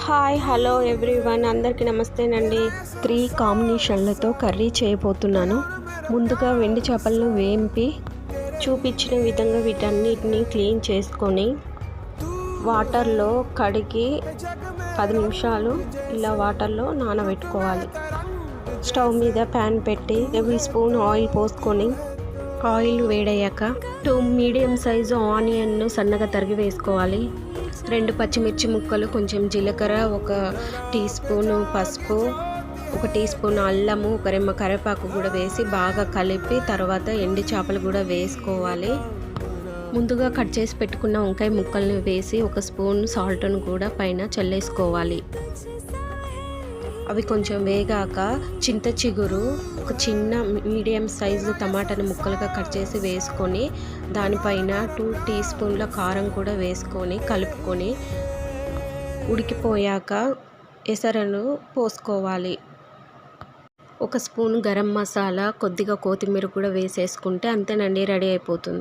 Hi hello everyone, అందరికీ నమస్తేనండి. 3 కాంబినేషన్లతో curry చేయబోతున్నాను. ముందుగా వెండి చేపలను వేంపి చూపించిన విధంగా వీటన్నిటిని క్లీన్ చేసుకొని వాటర్లో కడిగి 10 నిమిషాలు ఇలా వాటర్లో నానబెట్టుకోవాలి. స్టవ్ మీద ప్యాన్ పెట్టి టేబుల్ స్పూన్ ఆయిల్ పోసుకొని ఆయిల్ వేడయ్యాక 2 మీడియం సైజు ఆనియన్ సన్నగా తరిగి వేసుకోవాలి. 2 పచ్చిమిర్చి ముక్కలు, కొంచెం జీలకర్ర, 1 టీ స్పూను పసుపు, 1 టీ స్పూన్ అల్లము, 1 రెమ్మ కరివేపాకు కూడా వేసి బాగా కలిపి తర్వాత ఎండి చేపలు కూడా వేసుకోవాలి. ముందుగా కట్ చేసి పెట్టుకున్న వంకాయ ముక్కల్ని వేసి 1 స్పూన్ సాల్ట్ను కూడా పైన చల్లేసుకోవాలి. అవి కొంచెం వేగాక చింత చిగురు, 1 చిన్న మీడియం సైజు టమాటాని ముక్కలుగా కట్ చేసి వేసుకొని దానిపైన 2 టీ స్పూన్ల కారం కూడా వేసుకొని కలుపుకొని ఉడికిపోయాక ఎసరను పోసుకోవాలి. 1 స్పూన్ గరం మసాలా, కొద్దిగా కొత్తిమీర కూడా వేసేసుకుంటే అంతేనండి, రెడీ అయిపోతుంది.